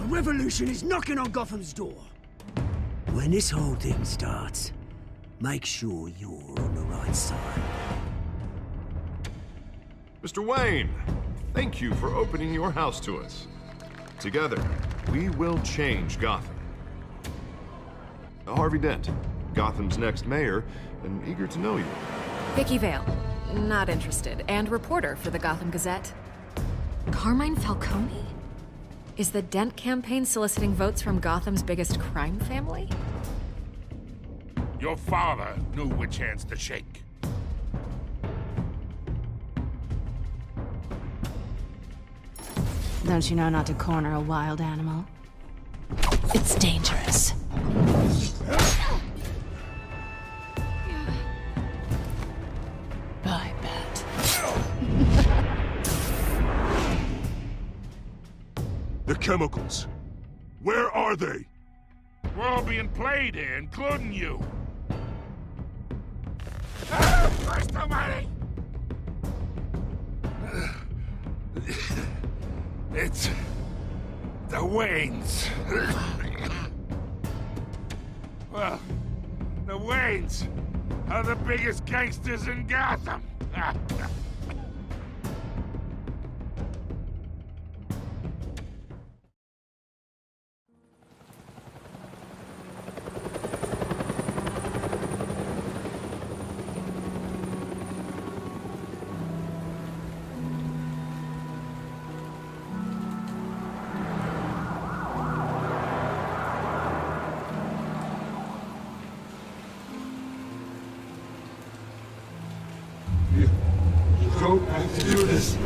A revolution is knocking on Gotham's door. When this whole thing starts, make sure you're on the right side. Mr. Wayne, thank you for opening your house to us. Together, we will change Gotham. Harvey Dent, Gotham's next mayor, and eager to know you. Vicky Vale, not interested, and reporter for the Gotham Gazette. Carmine Falcone? Is the Dent campaign soliciting votes from Gotham's biggest crime family? Your father knew which hands to shake. Don't you know not to corner a wild animal? It's dangerous. I bet. The chemicals. Where are they? We're all being played here, including you. Christ almighty! It's the Waynes. Well, the Waynes are the biggest gangsters in Gotham. Don't have to do this.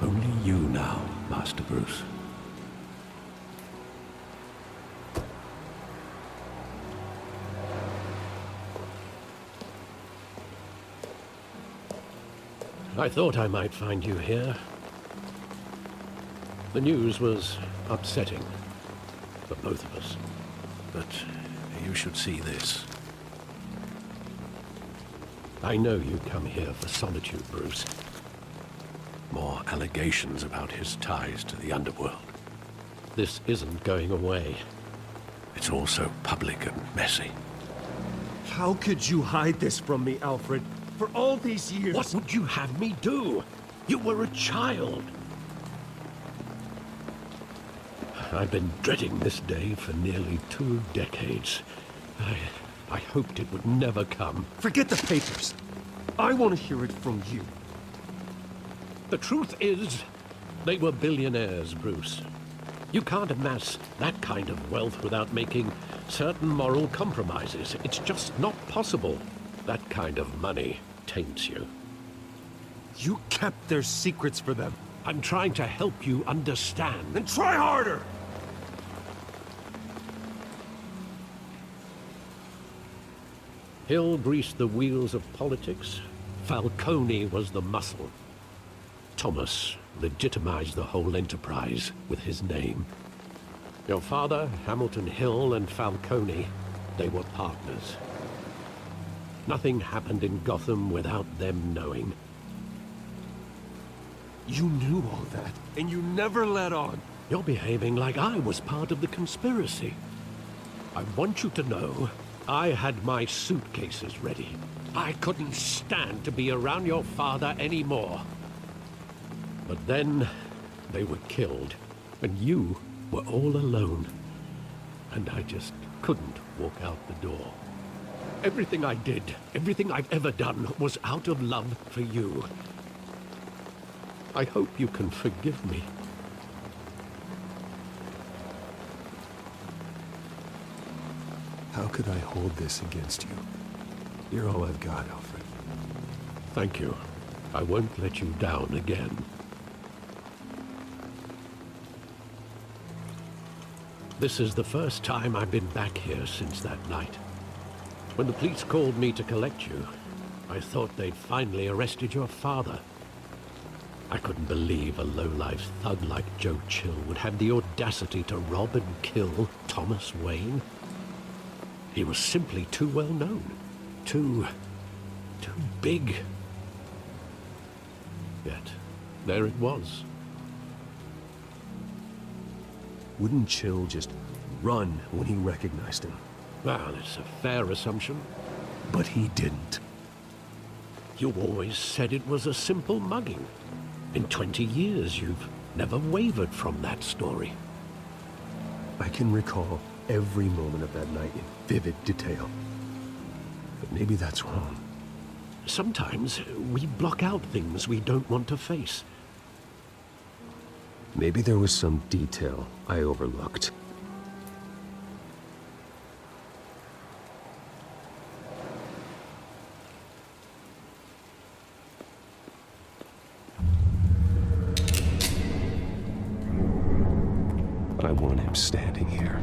Only you now, Master Bruce. I thought I might find you here. The news was upsetting for both of us. But you should see this. I know you come here for solitude, Bruce. More allegations about his ties to the underworld. This isn't going away. It's all so public and messy. How could you hide this from me, Alfred? For all these years... What would you have me do? You were a child. I've been dreading this day for nearly 2 decades. I hoped it would never come. Forget the papers. I want to hear it from you. The truth is, they were billionaires, Bruce. You can't amass that kind of wealth without making certain moral compromises. It's just not possible. That kind of money taints you. You kept their secrets for them. I'm trying to help you understand. Then try harder! Hill greased the wheels of politics. Falcone was the muscle. Thomas legitimized the whole enterprise with his name. Your father, Hamilton Hill, and Falcone, they were partners. Nothing happened in Gotham without them knowing. You knew all that, and you never let on. You're behaving like I was part of the conspiracy. I want you to know I had my suitcases ready. I couldn't stand to be around your father anymore. But then they were killed, and you were all alone. And I just couldn't walk out the door. Everything I did, everything I've ever done, was out of love for you. I hope you can forgive me. How could I hold this against you? You're all I've got, Alfred. Thank you. I won't let you down again. This is the first time I've been back here since that night. When the police called me to collect you, I thought they'd finally arrested your father. I couldn't believe a low-life thug like Joe Chill would have the audacity to rob and kill Thomas Wayne. He was simply too well known. Too big. Yet, there it was. Wouldn't Chill just run when he recognized him? Well, it's a fair assumption. But he didn't. You always said it was a simple mugging. In 20 years, you've never wavered from that story. I can recall every moment of that night in vivid detail. But maybe that's wrong. Sometimes we block out things we don't want to face. Maybe there was some detail I overlooked. I want him standing here,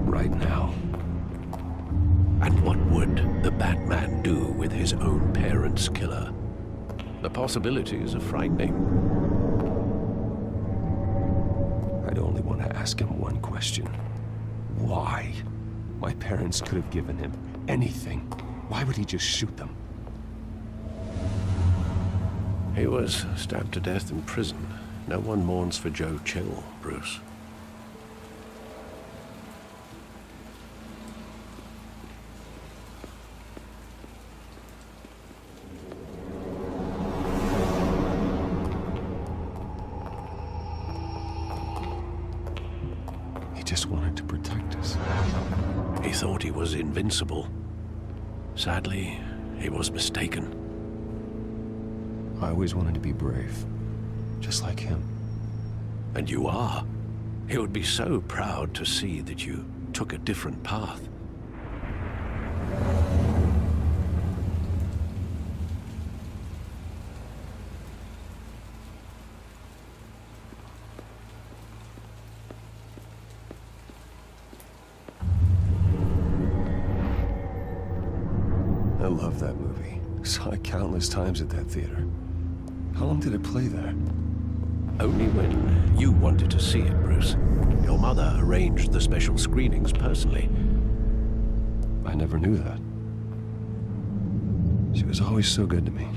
right now. And what would the Batman do with his own parents' killer? The possibilities are frightening. I'd only want to ask him one question. Why? My parents could have given him anything. Why would he just shoot them? He was stabbed to death in prison. No one mourns for Joe Chill, Bruce. He just wanted to protect us. He thought he was invincible. Sadly, he was mistaken. I always wanted to be brave, just like him. And you are. He would be so proud to see that you took a different path. I love that movie. Saw it countless times at that theater. How long did it play there? Only when you wanted to see it, Bruce. Your mother arranged the special screenings personally. I never knew that. She was always so good to me.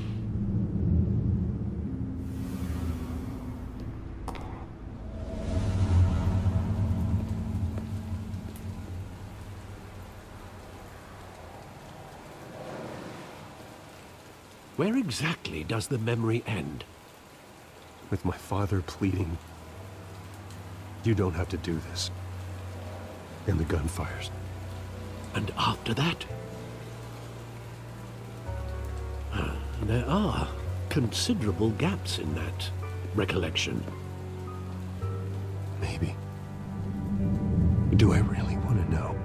Where exactly does the memory end? With my father pleading, "You don't have to do this." And the gunfires. And after that? There are considerable gaps in that recollection. Maybe. Do I really want to know?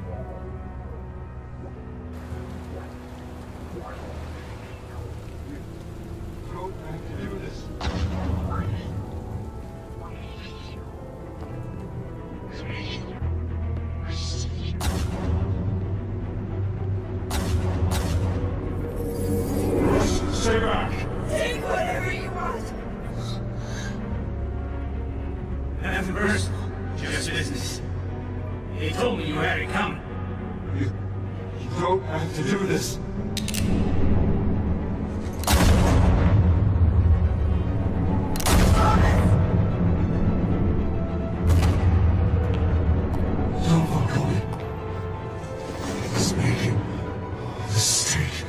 Stay back! Take whatever you want. Nothing personal, just business. He told me you had it coming. You don't have to do this. Don't walk on it. It's making a mistake.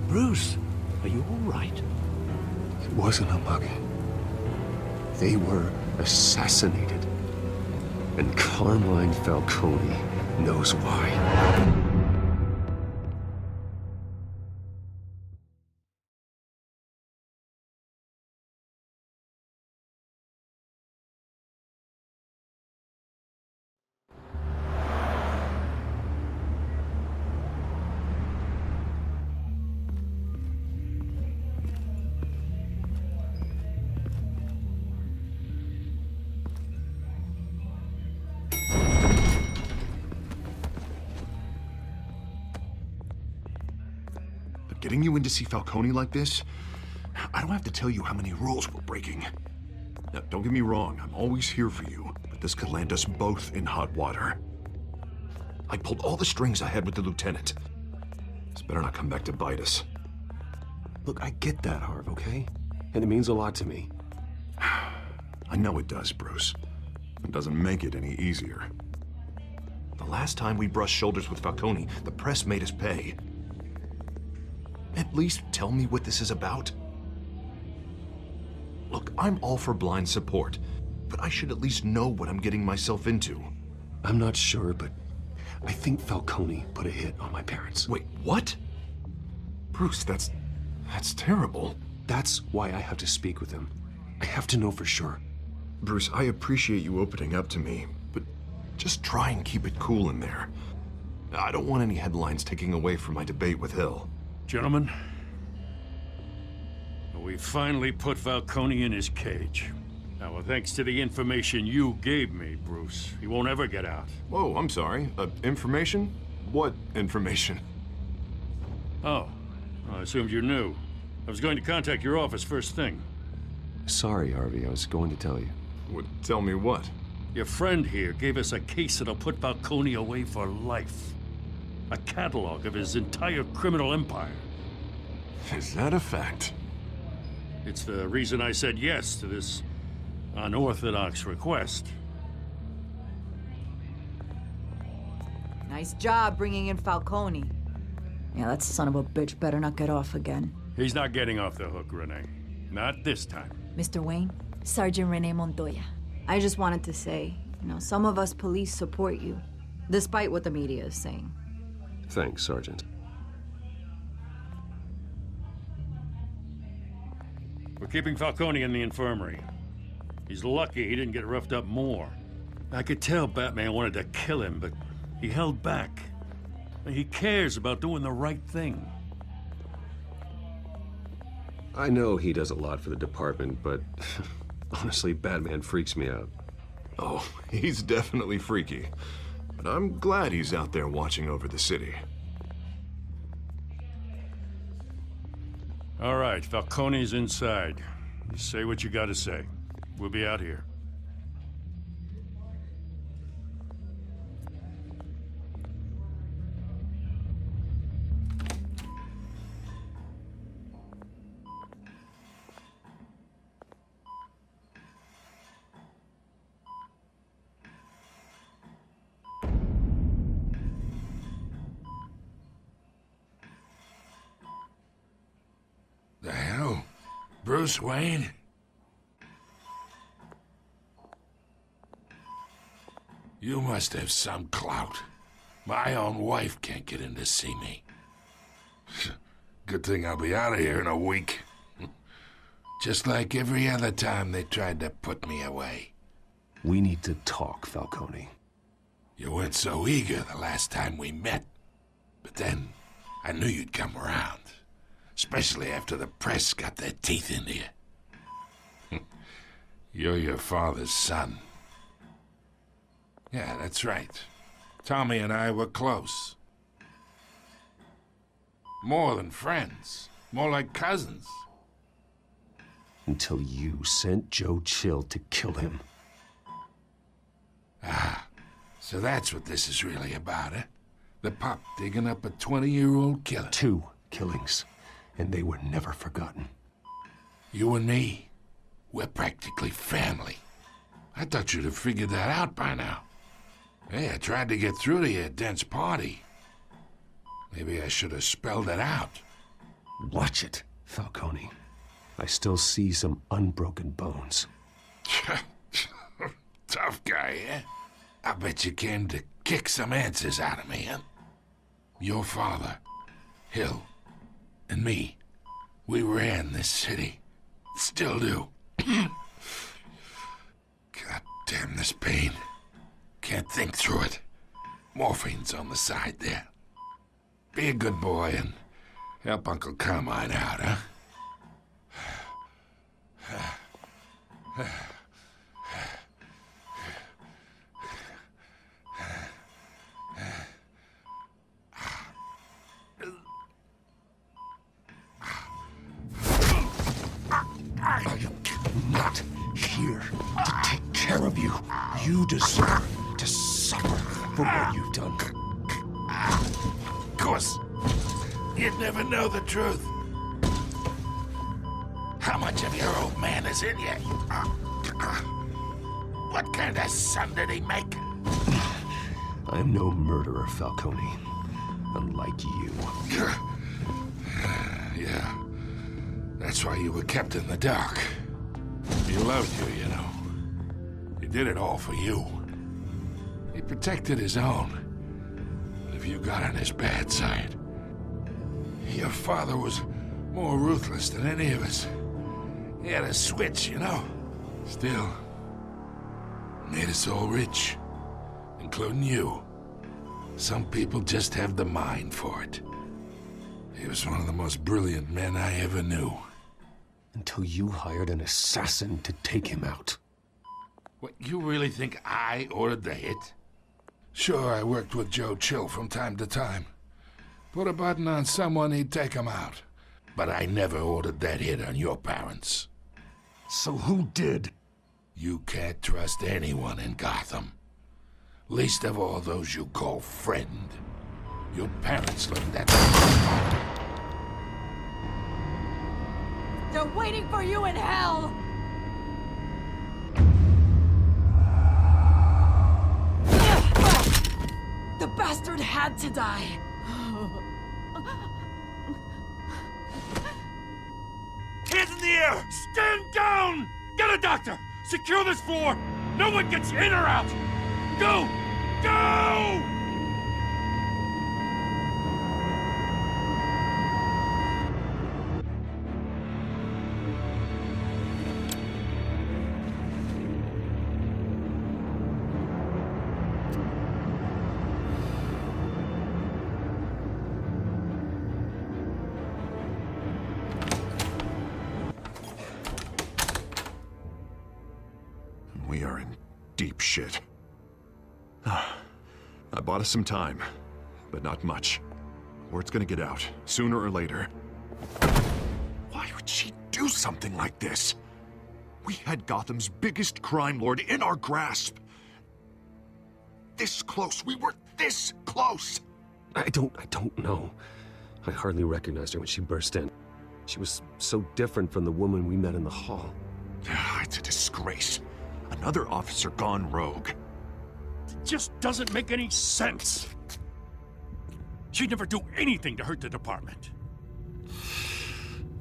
Bruce, are you all right? It wasn't a mugging. They were assassinated. And Carmine Falcone knows why. getting you in to see Falcone like this, I don't have to tell you how many rules we're breaking. Now, don't get me wrong, I'm always here for you, but this could land us both in hot water. I pulled all the strings I had with the lieutenant. This better not come back to bite us. Look, I get that, Harv, okay? And it means a lot to me. I know it does, Bruce. It doesn't make it any easier. The last time we brushed shoulders with Falcone, the press made us pay. At least tell me what this is about. Look, I'm all for blind support, but I should at least know what I'm getting myself into. I'm not sure, but I think Falcone put a hit on my parents. Wait, what? Bruce, that's terrible. That's why I have to speak with him. I have to know for sure. Bruce, I appreciate you opening up to me, but just try and keep it cool in there. I don't want any headlines taking away from my debate with Hill. Gentlemen, we finally put Falcone in his cage. Now, well, thanks to the information you gave me, Bruce, he won't ever get out. Whoa, I'm sorry. Information? What information? Oh, I assumed you knew. I was going to contact your office first thing. Sorry, Harvey, I was going to tell you. Tell me what? Your friend here gave us a case that'll put Falcone away for life. A catalog of his entire criminal empire. Is that a fact? It's the reason I said yes to this unorthodox request. Nice job bringing in Falcone. Yeah, that son of a bitch better not get off again. He's not getting off the hook, Renee. Not this time. Mr. Wayne, Sergeant Renee Montoya. I just wanted to say, some of us police support you, despite what the media is saying. Thanks, Sergeant. We're keeping Falcone in the infirmary. He's lucky he didn't get roughed up more. I could tell Batman wanted to kill him, but he held back. He cares about doing the right thing. I know he does a lot for the department, but honestly, Batman freaks me out. Oh, he's definitely freaky. But I'm glad he's out there watching over the city. All right, Falcone's inside. You say what you gotta say. We'll be out here. The hell? Bruce Wayne? You must have some clout. My own wife can't get in to see me. Good thing I'll be out of here in a week. Just like every other time they tried to put me away. We need to talk, Falcone. You weren't so eager the last time we met. But then, I knew you'd come around. Especially after the press got their teeth into you. You're your father's son. Yeah, that's right. Tommy and I were close. More than friends. More like cousins. Until you sent Joe Chill to kill him. Ah, so that's what this is really about, eh? The pup digging up a 20-year-old killer. 2 killings. And they were never forgotten. You and me, we're practically family. I thought you'd have figured that out by now. Hey, I tried to get through to you at Dent's party. Maybe I should have spelled it out. Watch it, Falcone. I still see some unbroken bones. Tough guy, eh? I bet you came to kick some answers out of me, huh? Your father, Hill, and me, we ran this city. Still do. God damn this pain. Can't think through it. Morphine's on the side there. Be a good boy and help Uncle Carmine out, huh? here to take care of you. You deserve to suffer for what you've done. Of course, you'd never know the truth. How much of your old man is in you? What kind of son did he make? I'm no murderer, Falcone. Unlike you. Yeah. That's why you were kept in the dark. He loved you, you know. He did it all for you. He protected his own. But if you got on his bad side, your father was more ruthless than any of us. He had a switch, you know. Still, made us all rich, including you. Some people just have the mind for it. He was one of the most brilliant men I ever knew. Until you hired an assassin to take him out. What, you really think I ordered the hit? Sure, I worked with Joe Chill from time to time. Put a button on someone, he'd take him out. But I never ordered that hit on your parents. So who did? You can't trust anyone in Gotham. Least of all those you call friend. Your parents learned that. They're waiting for you in hell! The bastard had to die. Hands in the air! Stand down! Get a doctor! Secure this floor! No one gets in or out! Go! Go! We are in deep shit. I bought us some time, but not much. Word's gonna get out, sooner or later. Why would she do something like this? We had Gotham's biggest crime lord in our grasp. This close. We were this close. I don't know. I hardly recognized her when she burst in. She was so different from the woman we met in the hall. It's a disgrace. Another officer gone rogue. It just doesn't make any sense. She'd never do anything to hurt the department.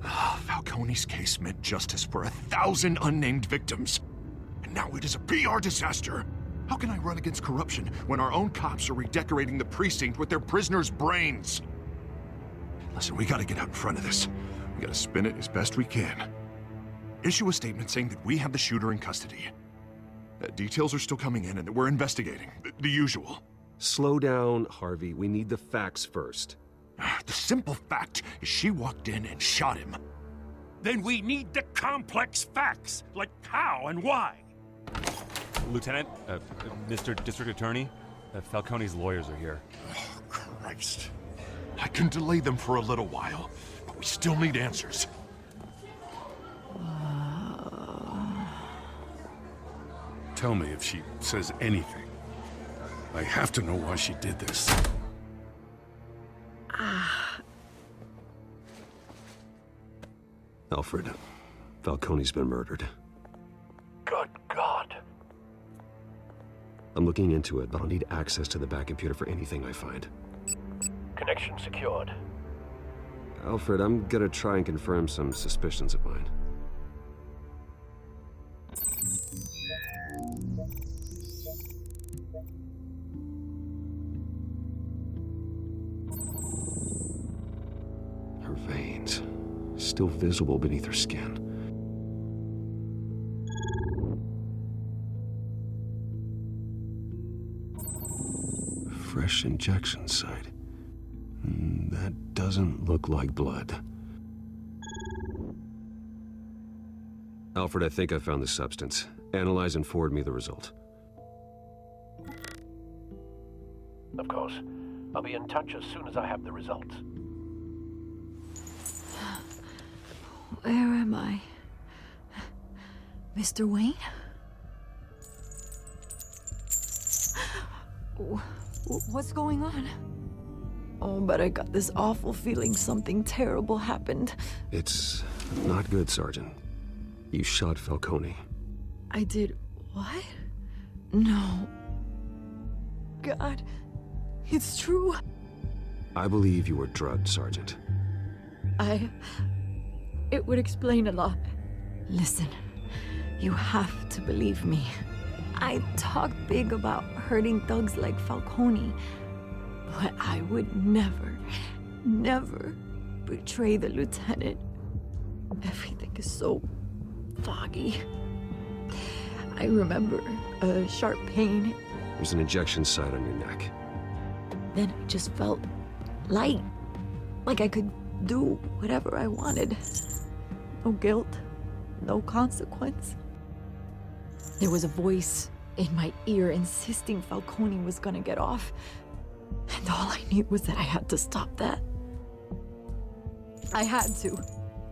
Falcone's case meant justice for 1,000 unnamed victims. And now it is a PR disaster. How can I run against corruption when our own cops are redecorating the precinct with their prisoners' brains? Listen, we gotta get out in front of this. We gotta spin it as best we can. Issue a statement saying that we have the shooter in custody. Details are still coming in and that we're investigating. The usual. Slow down, Harvey. We need the facts first. The simple fact is she walked in and shot him. Then we need the complex facts, like how and why. Lieutenant, Mr. District Attorney, Falcone's lawyers are here. Oh, Christ. I can delay them for a little while, but we still need answers. Tell me if she says anything. I have to know why she did this. Alfred, Falcone's been murdered. Good God. I'm looking into it, but I'll need access to the back computer for anything I find. Connection secured. Alfred, I'm gonna try and confirm some suspicions of mine. Her veins, still visible beneath her skin. Fresh injection site. That doesn't look like blood. Alfred, I think I found the substance. Analyze and forward me the result. Of course. I'll be in touch as soon as I have the results. Where am I? Mr. Wayne? What's going on? Oh, but I got this awful feeling something terrible happened. It's not good, Sergeant. You shot Falcone. I did what? No. God, it's true. I believe you were drugged, Sergeant. It would explain a lot. Listen, you have to believe me. I talk big about hurting thugs like Falcone, but I would never, never betray the lieutenant. Everything is so foggy. I remember a sharp pain. There's an injection site on your neck. Then I just felt light, like I could do whatever I wanted. No guilt, no consequence. There was a voice in my ear insisting Falcone was gonna get off. And all I knew was that I had to stop that. I had to,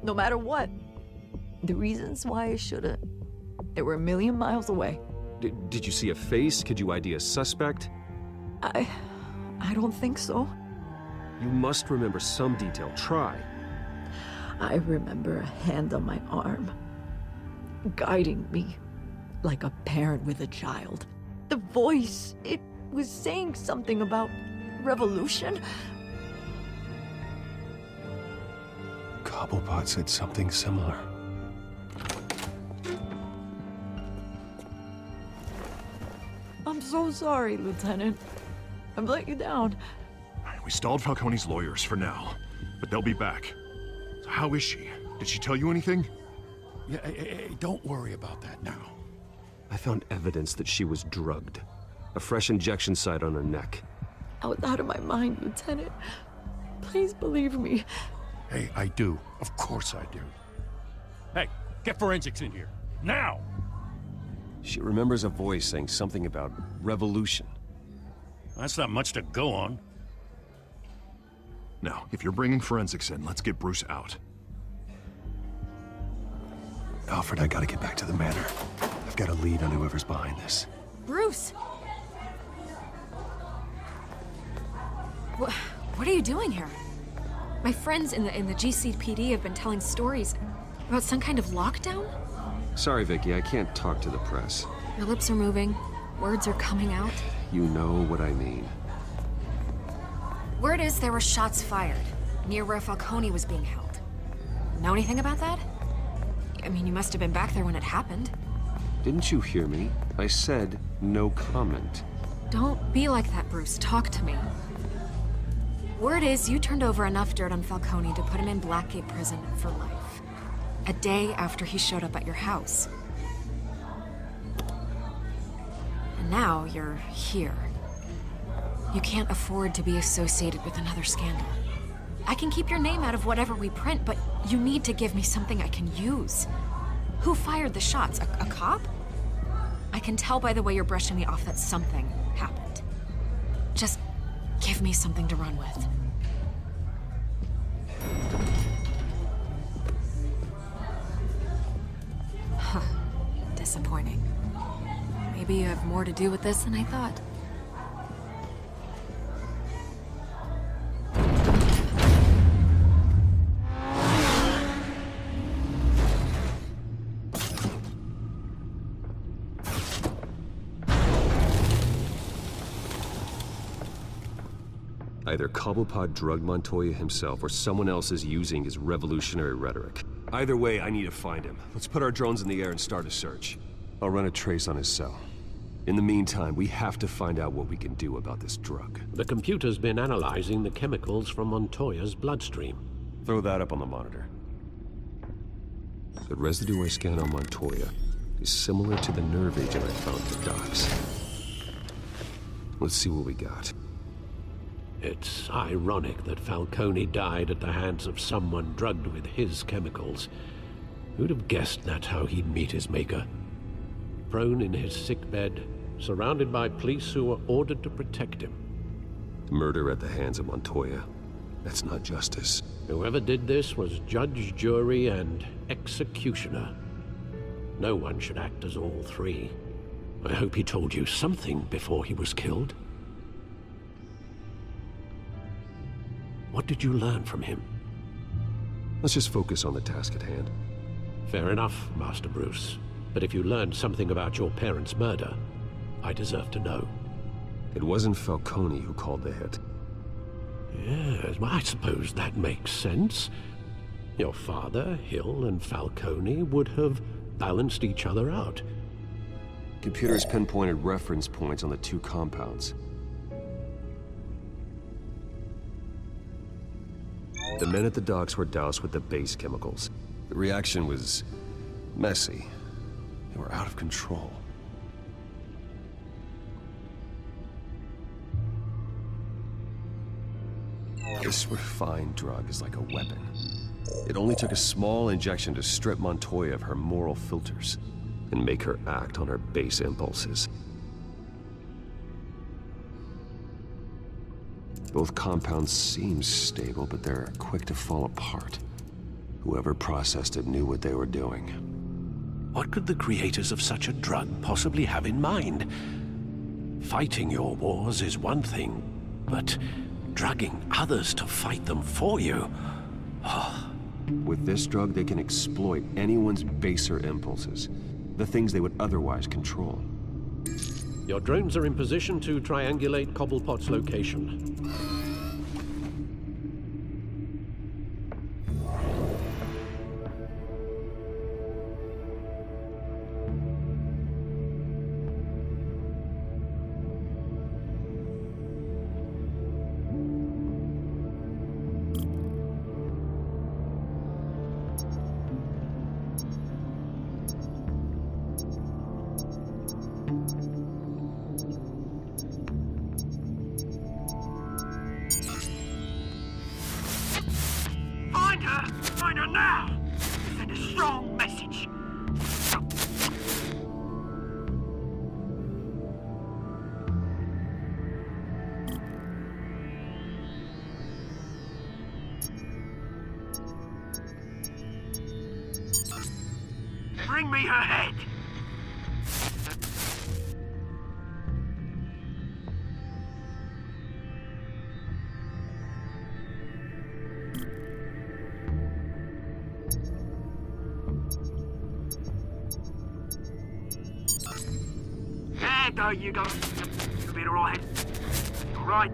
no matter what. The reasons why I should've, they were a million miles away. Did you see a face? Could you ID a suspect? I don't think so. You must remember some detail. Try. I remember a hand on my arm, guiding me like a parent with a child. The voice, it was saying something about revolution. Cobblepot said something similar. I'm so sorry, Lieutenant. I've let you down. We stalled Falcone's lawyers for now, but they'll be back. So how is she? Did she tell you anything? Yeah, hey, don't worry about that now. I found evidence that she was drugged. A fresh injection site on her neck. I was out of my mind, Lieutenant. Please believe me. Hey, I do. Of course I do. Hey, get forensics in here. Now! She remembers a voice saying something about revolution. That's not much to go on. Now, if you're bringing forensics in, let's get Bruce out. Alfred, I gotta get back to the manor. I've got a lead on whoever's behind this. Bruce! What are you doing here? My friends in the GCPD have been telling stories about some kind of lockdown? Sorry, Vicky, I can't talk to the press. Your lips are moving. Words are coming out. You know what I mean. Word is there were shots fired near where Falcone was being held. Know anything about that? I mean, you must have been back there when it happened. Didn't you hear me? I said no comment. Don't be like that, Bruce. Talk to me. Word is you turned over enough dirt on Falcone to put him in Blackgate Prison for life. A day after he showed up at your house. And now you're here. You can't afford to be associated with another scandal. I can keep your name out of whatever we print, but you need to give me something I can use. Who fired the shots? A cop? I can tell by the way you're brushing me off that something happened. Just give me something to run with. Huh. Disappointing. Maybe you have more to do with this than I thought. Either Cobblepot drugged Montoya himself or someone else is using his revolutionary rhetoric. Either way, I need to find him. Let's put our drones in the air and start a search. I'll run a trace on his cell. In the meantime, we have to find out what we can do about this drug. The computer's been analyzing the chemicals from Montoya's bloodstream. Throw that up on the monitor. The residue I scan on Montoya is similar to the nerve agent I found at the docks. Let's see what we got. It's ironic that Falcone died at the hands of someone drugged with his chemicals. Who'd have guessed that's how he'd meet his maker? Prone in his sickbed, surrounded by police who were ordered to protect him. Murder at the hands of Montoya. That's not justice. Whoever did this was judge, jury, and executioner. No one should act as all three. I hope he told you something before he was killed. What did you learn from him? Let's just focus on the task at hand. Fair enough, Master Bruce. But if you learned something about your parents' murder, I deserve to know. It wasn't Falcone who called the hit. Yes, well, I suppose that makes sense. Your father, Hill, and Falcone would have balanced each other out. Computers pinpointed reference points on the two compounds. The men at the docks were doused with the base chemicals. The reaction was messy. They were out of control. This refined drug is like a weapon. It only took a small injection to strip Montoya of her moral filters and make her act on her base impulses. Both compounds seem stable, but they're quick to fall apart. Whoever processed it knew what they were doing. What could the creators of such a drug possibly have in mind? Fighting your wars is one thing, but drugging others to fight them for you? With this drug, they can exploit anyone's baser impulses, the things they would otherwise control. Your drones are in position to triangulate Cobblepot's location. Find her now! Send a strong message. Bring me her head! There you go. You'll be alright. Alright.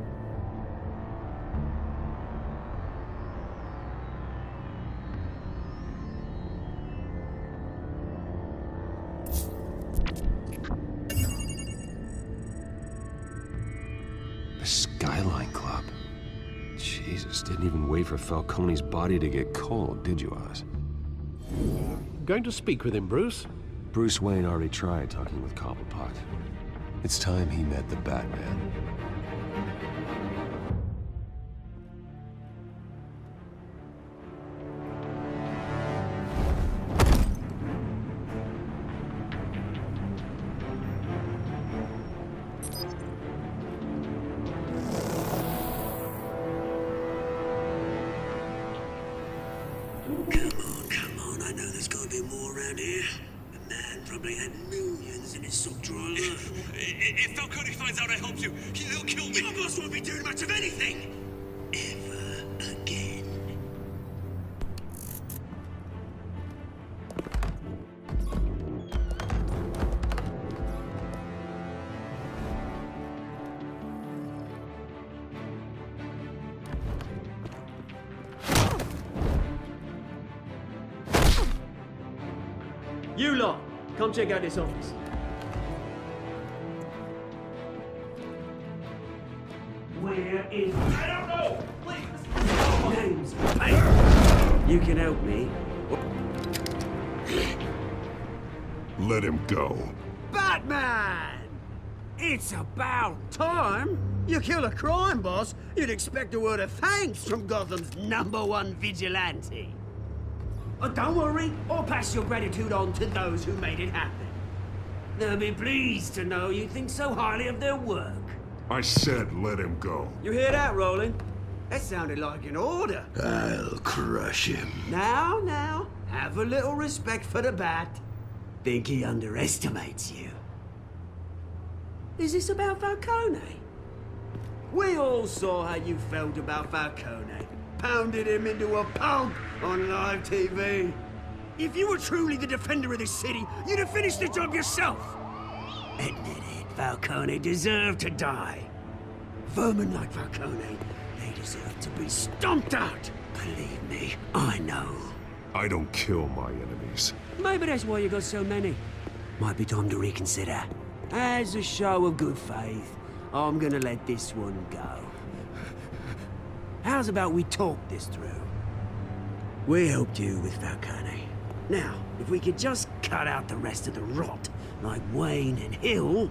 The Skyline Club. Jesus, didn't even wait for Falcone's body to get cold, did you, Oz? Going to speak with him, Bruce? Bruce Wayne already tried talking with Cobblepot. It's time he met the Batman. Come on, I know there's gotta be more around here. The man probably had millions in his sock drawer. If Falcone finds out I helped you, he'll kill me. Your boss won't be doing much of anything! Ever again. You lot, come check out this office. Where is... I don't know! Please! Name's Bane. You can help me. Let him go. Batman! It's about time. You kill a crime boss, you'd expect a word of thanks from Gotham's #1 vigilante. Oh, don't worry, I'll pass your gratitude on to those who made it happen. They'll be pleased to know you think so highly of their work. I said let him go. You hear that, Roland? That sounded like an order. I'll crush him. Now, have a little respect for the bat. Think he underestimates you. Is this about Falcone? We all saw how you felt about Falcone. Pounded him into a pulp on live TV. If you were truly the defender of this city, you'd have finished the job yourself. Admit it, Falcone deserved to die. Vermin like Falcone, they deserve to be stomped out. Believe me, I know. I don't kill my enemies. Maybe that's why you got so many. Might be time to reconsider. As a show of good faith, I'm gonna let this one go. How's about we talk this through? We helped you with Falcone. Now, if we could just cut out the rest of the rot, like Wayne and Hill,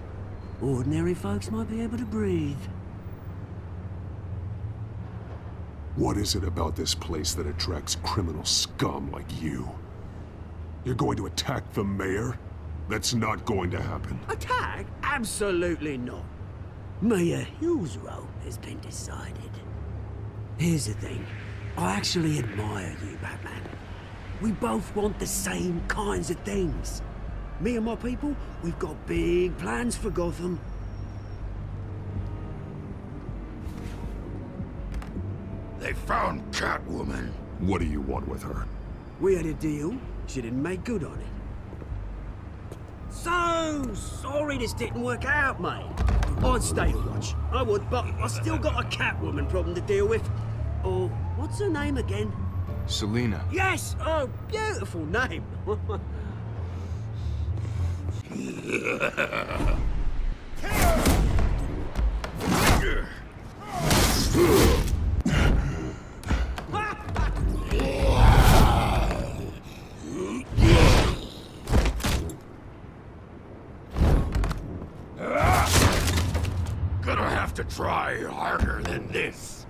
ordinary folks might be able to breathe. What is it about this place that attracts criminal scum like you? You're going to attack the mayor? That's not going to happen. Attack? Absolutely not. Mayor Hill's role has been decided. Here's the thing. I actually admire you, Batman. We both want the same kinds of things. Me and my people, we've got big plans for Gotham. They found Catwoman. What do you want with her? We had a deal. She didn't make good on it. So sorry this didn't work out, mate. I'd stay to watch. I would, but I still got a Catwoman problem to deal with. Oh, what's her name again? Selina. Yes! Oh, beautiful name. Gonna have to try harder than this.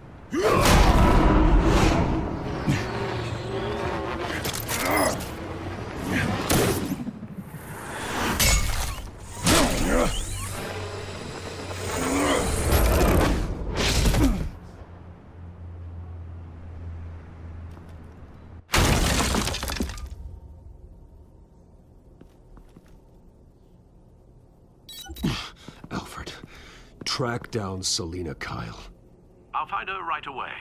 Alfred, track down Selina Kyle. I'll find her right away.